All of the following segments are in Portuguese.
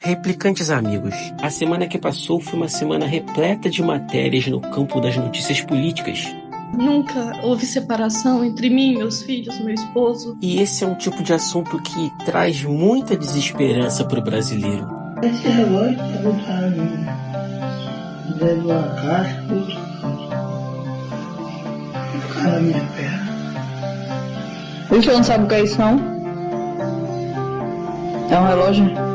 Replicantes amigos, a semana que passou foi uma semana repleta de matérias no campo das notícias políticas. Nunca houve separação entre mim, meus filhos, meu esposo. E esse é um tipo de assunto que traz muita desesperança para o brasileiro. Esse relógio está botado dentro de uma caixa, ficar na minha perna. O senhor não sabe o que é isso, não? É um relógio?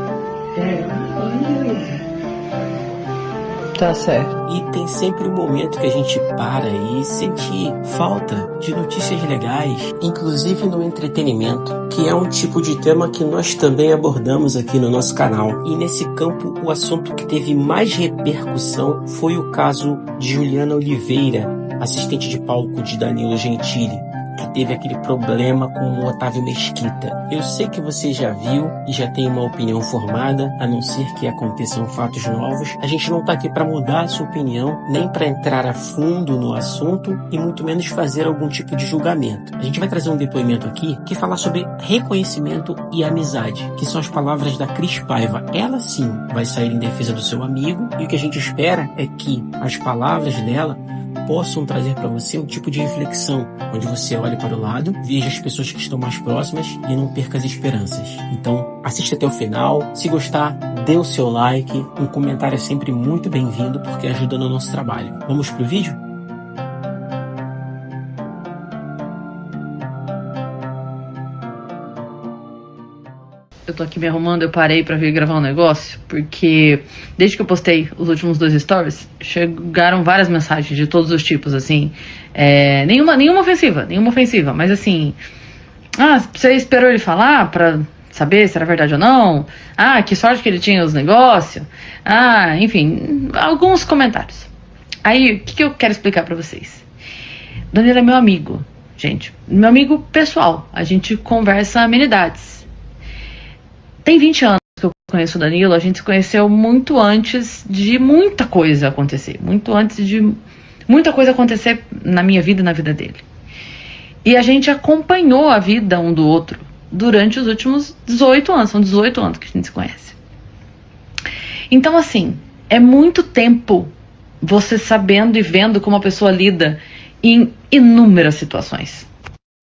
Tá certo. E tem sempre um momento que a gente para e sente falta de notícias legais, inclusive no entretenimento, que é um tipo de tema que nós também abordamos aqui no nosso canal. E nesse campo, o assunto que teve mais repercussão foi o caso de Juliana Oliveira, assistente de palco de Danilo Gentili, que teve aquele problema com o Otávio Mesquita. Eu sei que você já viu e já tem uma opinião formada, a não ser que aconteçam fatos novos. A gente não tá aqui para mudar a sua opinião, nem para entrar a fundo no assunto e muito menos fazer algum tipo de julgamento. A gente vai trazer um depoimento aqui que fala sobre reconhecimento e amizade, que são as palavras da Cris Paiva. Ela sim vai sair em defesa do seu amigo e o que a gente espera é que as palavras dela possam trazer para você um tipo de reflexão, onde você olhe para o lado, veja as pessoas que estão mais próximas e não perca as esperanças. Então, assista até o final. Se gostar, dê o seu like. Um comentário é sempre muito bem-vindo porque ajuda no nosso trabalho. Vamos pro vídeo? Eu tô aqui me arrumando, eu parei pra vir gravar um negócio, porque desde que eu postei os últimos 2 stories, chegaram várias mensagens de todos os tipos, assim, nenhuma ofensiva, mas assim, você esperou ele falar pra saber se era verdade ou não? Que sorte que ele tinha os negócios, enfim, alguns comentários. Aí, o que eu quero explicar pra vocês? Danilo é meu amigo, gente, meu amigo pessoal, a gente conversa amenidades. Tem 20 anos que eu conheço o Danilo, a gente se conheceu muito antes de muita coisa acontecer. Muito antes de muita coisa acontecer na minha vida e na vida dele. E a gente acompanhou a vida um do outro durante os últimos 18 anos. São 18 anos que a gente se conhece. Então, assim, é muito tempo você sabendo e vendo como a pessoa lida em inúmeras situações.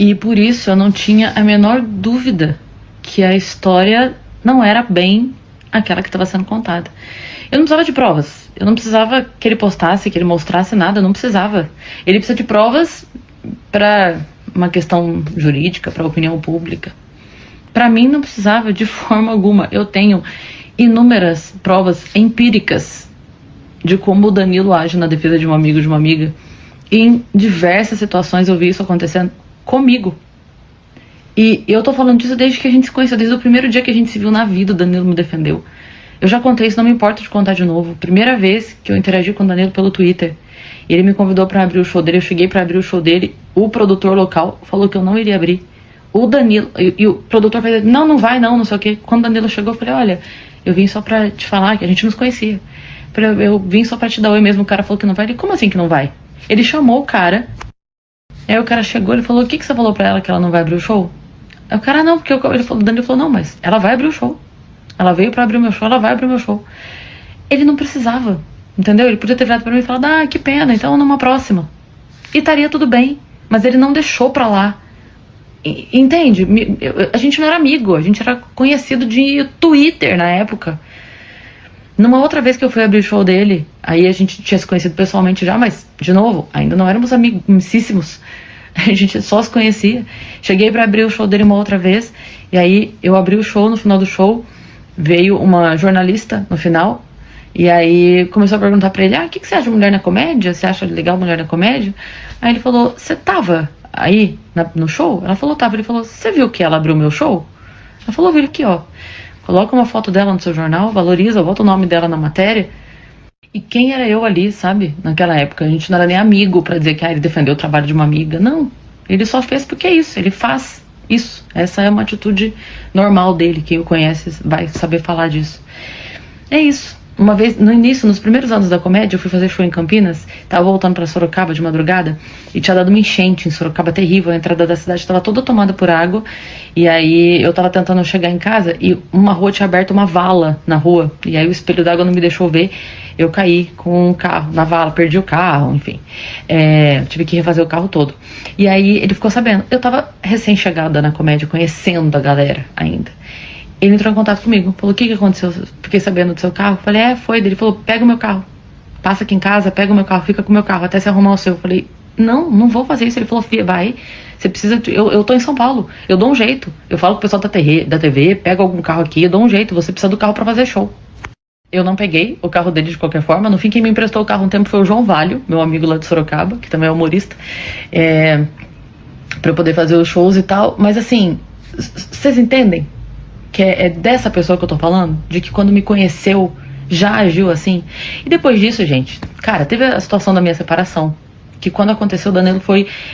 E por isso eu não tinha a menor dúvida que a história não era bem aquela que estava sendo contada. Eu não precisava de provas. Eu não precisava que ele postasse, que ele mostrasse nada. Eu não precisava. Ele precisa de provas para uma questão jurídica, para a opinião pública. Para mim não precisava de forma alguma. Eu tenho inúmeras provas empíricas de como o Danilo age na defesa de um amigo, de uma amiga. E em diversas situações eu vi isso acontecendo comigo. E eu tô falando disso desde que a gente se conheceu, desde o primeiro dia que a gente se viu na vida, o Danilo me defendeu. Eu já contei isso, não me importa de contar de novo. Primeira vez que eu interagi com o Danilo pelo Twitter, e ele me convidou pra abrir o show dele, eu cheguei pra abrir o show dele, o produtor local falou que eu não iria abrir. O Danilo, e o produtor falou, não vai não sei o que. Quando o Danilo chegou, eu falei, olha, eu vim só pra te falar que a gente nos conhecia. Eu vim só pra te dar oi mesmo, o cara falou que não vai. Ele, como assim que não vai? Ele chamou o cara, aí o cara chegou, ele falou, o que você falou pra ela que ela não vai abrir o show? Aí o cara, não, porque o Danilo falou, não, mas ela vai abrir o show. Ela veio pra abrir o meu show, ela vai abrir o meu show. Ele não precisava, entendeu? Ele podia ter virado pra mim e falado, que pena, então numa próxima. E estaria tudo bem, mas ele não deixou pra lá. Entende? A gente não era amigo, a gente era conhecido de Twitter na época. Numa outra vez que eu fui abrir o show dele, aí a gente tinha se conhecido pessoalmente já, mas, de novo, ainda não éramos amigíssimos. A gente só se conhecia. Cheguei pra abrir o show dele uma outra vez. E aí eu abri o show, no final do show veio uma jornalista no final. E aí começou a perguntar pra ele, o que você acha de Mulher na Comédia? Você acha legal Mulher na Comédia? Aí ele falou, você tava aí no show? Ela falou, tava. Ele falou, você viu que ela abriu o meu show? Ela falou, vi aqui, ó. Coloca uma foto dela no seu jornal, valoriza, bota o nome dela na matéria. E quem era eu ali, sabe? Naquela época, a gente não era nem amigo pra dizer que ele defendeu o trabalho de uma amiga. Não, ele só fez porque é isso, ele faz isso. Essa é uma atitude normal dele, quem o conhece vai saber falar disso. É isso. uma vez, no início, nos primeiros anos da comédia, eu fui fazer show em Campinas, tava voltando pra Sorocaba de madrugada, e tinha dado uma enchente em Sorocaba terrível, a entrada da cidade tava toda tomada por água, e aí eu tava tentando chegar em casa, e uma rua tinha aberto uma vala na rua, e aí o espelho d'água não me deixou ver, eu caí com um carro na vala, perdi o carro, enfim, tive que refazer o carro todo. E aí ele ficou sabendo, eu tava recém-chegada na comédia, conhecendo a galera ainda. Ele entrou em contato comigo, falou: o que aconteceu? Fiquei sabendo do seu carro. Falei: foi. Ele falou: pega o meu carro, passa aqui em casa, pega o meu carro, fica com o meu carro até se arrumar o seu. Eu falei: não vou fazer isso. Ele falou: Fia, vai, você precisa, eu tô em São Paulo, eu dou um jeito, eu falo com o pessoal da TV, pega algum carro aqui, eu dou um jeito, você precisa do carro pra fazer show. Eu não peguei o carro dele de qualquer forma. No fim, quem me emprestou o carro um tempo foi o João Valho, meu amigo lá de Sorocaba, que também é humorista, pra eu poder fazer os shows e tal. Mas assim, vocês entendem? Que é dessa pessoa que eu tô falando, de que quando me conheceu já agiu assim. E depois disso, gente, cara, teve a situação da minha separação, que quando aconteceu, o Danilo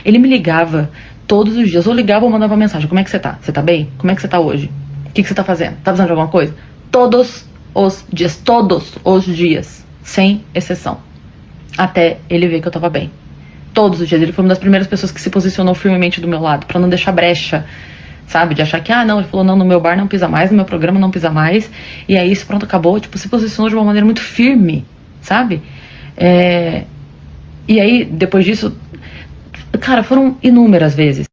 ele me ligava todos os dias, ou ligava ou mandava mensagem: como é que você tá? Você tá bem? Como é que você tá hoje? O que você tá fazendo? Tá precisando de alguma coisa? Todos os dias, sem exceção, até ele ver que eu tava bem. Todos os dias. Ele foi uma das primeiras pessoas que se posicionou firmemente do meu lado, pra não deixar brecha, sabe, de achar que, não, ele falou: não, no meu bar não pisa mais, no meu programa não pisa mais, e aí isso, pronto, acabou. Tipo, se posicionou de uma maneira muito firme, sabe? E aí, depois disso, cara, foram inúmeras vezes.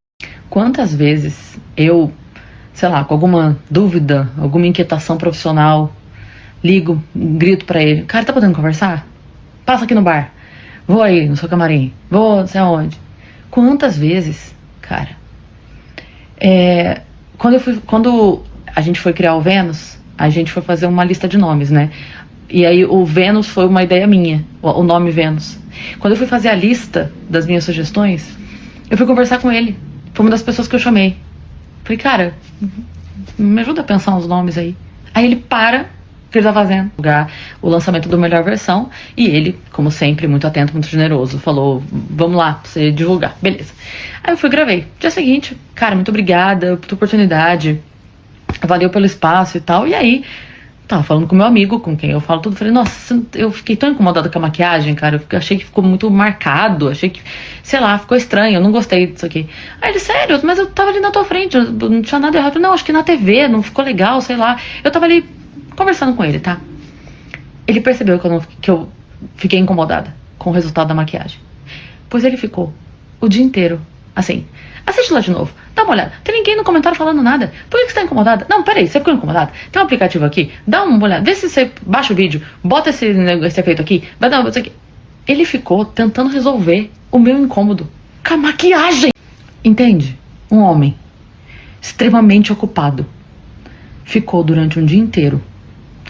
Quantas vezes eu, sei lá, com alguma dúvida, alguma inquietação profissional, ligo, grito pra ele: cara, tá podendo conversar? Passa aqui no bar, vou aí no seu camarim, vou não sei aonde. Quantas vezes, cara. Quando a gente foi criar o Vênus, a gente foi fazer uma lista de nomes, né? E aí o Vênus foi uma ideia minha, o nome Vênus. Quando eu fui fazer a lista das minhas sugestões, eu fui conversar com ele. Foi uma das pessoas que eu chamei. Falei: cara, me ajuda a pensar uns nomes aí. Aí ele para o que ele tá fazendo, o lançamento do Melhor Versão, e ele, como sempre, muito atento, muito generoso, falou: vamos lá, pra você divulgar. Beleza. Aí eu fui e gravei. Dia seguinte: cara, muito obrigada pela oportunidade, valeu pelo espaço e tal. E aí, tava falando com meu amigo, com quem eu falo tudo, falei: nossa, eu fiquei tão incomodada com a maquiagem, cara, eu achei que ficou muito marcado, achei que, sei lá, ficou estranho, eu não gostei disso aqui. Aí ele: sério, mas eu tava ali na tua frente, não tinha nada errado. Eu falei: não, acho que na TV não ficou legal, sei lá. Eu tava ali conversando com ele, tá? Ele percebeu que eu fiquei incomodada com o resultado da maquiagem. Pois ele ficou o dia inteiro assim: assiste lá de novo, dá uma olhada. Tem ninguém no comentário falando nada. Por que você tá incomodada? Não, peraí, você ficou incomodada? Tem um aplicativo aqui, dá uma olhada, vê se você baixa o vídeo, bota esse efeito aqui, vai dar isso aqui. Ele ficou tentando resolver o meu incômodo com a maquiagem. Entende? Um homem extremamente ocupado ficou durante um dia inteiro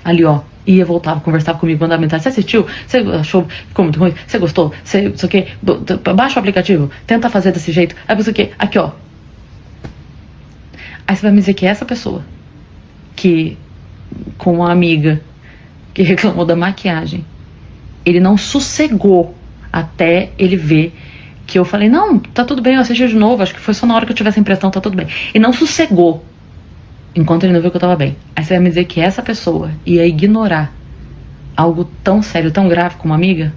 ali, ó, ia, voltava, conversava comigo, mandava mensagem: você assistiu? Você achou? Ficou muito ruim? Você gostou? Você, não sei o quê? Baixa o aplicativo, tenta fazer desse jeito. Aí você o quê? Aqui, ó. Aí você vai me dizer que essa pessoa que, com uma amiga que reclamou da maquiagem, ele não sossegou até ele ver que eu falei: não, tá tudo bem, eu assisti de novo, acho que foi só na hora que eu tivesse a impressão, tá tudo bem. E não sossegou enquanto ele não viu que eu tava bem. Aí você vai me dizer que essa pessoa ia ignorar algo tão sério, tão grave como uma amiga?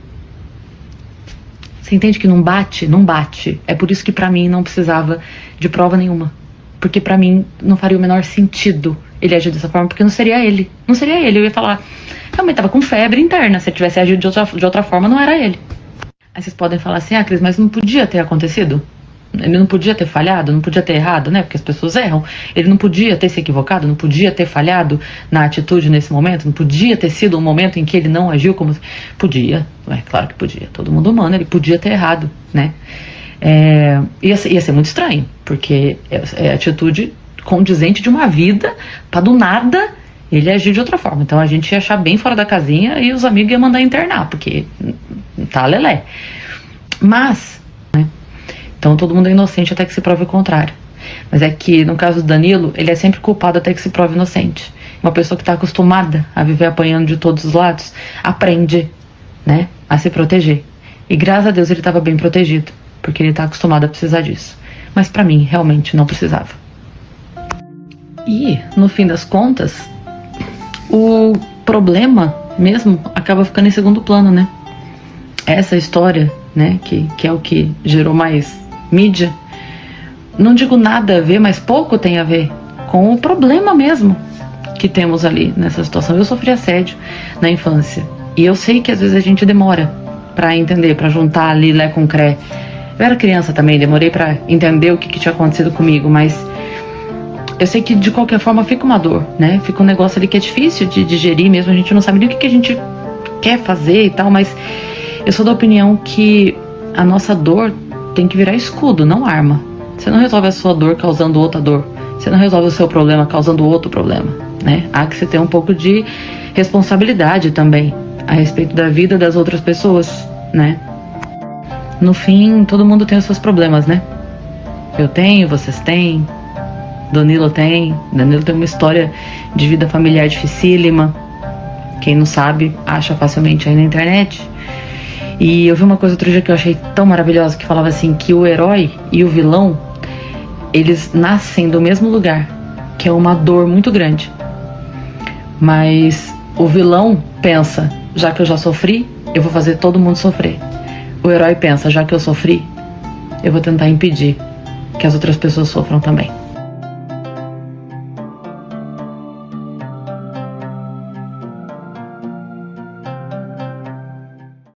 Você entende que não bate? Não bate. É por isso que pra mim não precisava de prova nenhuma. Porque pra mim não faria o menor sentido ele agir dessa forma, porque não seria ele. Não seria ele. Eu ia falar: realmente tava com febre interna. Se ele tivesse agido de outra forma, não era ele. Aí vocês podem falar assim: Cris, mas não podia ter acontecido? Ele não podia ter falhado, não podia ter errado, né? Porque as pessoas erram. Ele não podia ter se equivocado, não podia ter falhado na atitude nesse momento, não podia ter sido um momento em que ele não agiu como... Podia, claro que podia. Todo mundo humano, ele podia ter errado, né? Ia ser muito estranho, porque é atitude condizente de uma vida, pra do nada ele agir de outra forma. Então a gente ia achar bem fora da casinha e os amigos iam mandar internar, porque tá lelé. Mas, né? Então todo mundo é inocente até que se prove o contrário. Mas é que no caso do Danilo, ele é sempre culpado até que se prove inocente. Uma pessoa que está acostumada a viver apanhando de todos os lados, aprende, né, a se proteger. E graças a Deus ele estava bem protegido, porque ele está acostumado a precisar disso. Mas pra mim, realmente não precisava. E, no fim das contas, o problema mesmo acaba ficando em segundo plano, né? Essa história, né, que é o que gerou mais mídia, não digo nada a ver, mas pouco tem a ver com o problema mesmo que temos ali nessa situação. Eu sofri assédio na infância e eu sei que às vezes a gente demora pra entender, pra juntar ali Lé com Cré. Eu era criança também, demorei pra entender o que tinha acontecido comigo, mas eu sei que de qualquer forma fica uma dor, né? Fica um negócio ali que é difícil de digerir mesmo, a gente não sabe nem o que a gente quer fazer e tal, mas eu sou da opinião que a nossa dor tem que virar escudo, não arma. Você não resolve a sua dor causando outra dor. Você não resolve o seu problema causando outro problema, né? Há que você ter um pouco de responsabilidade também a respeito da vida das outras pessoas, né? No fim, todo mundo tem os seus problemas, né? Eu tenho, vocês têm, Danilo tem uma história de vida familiar dificílima. Quem não sabe, acha facilmente aí na internet. E eu vi uma coisa outro dia que eu achei tão maravilhosa, que falava assim, que o herói e o vilão, eles nascem do mesmo lugar, que é uma dor muito grande. Mas o vilão pensa, já que eu já sofri, eu vou fazer todo mundo sofrer. O herói pensa, já que eu sofri, eu vou tentar impedir que as outras pessoas sofram também.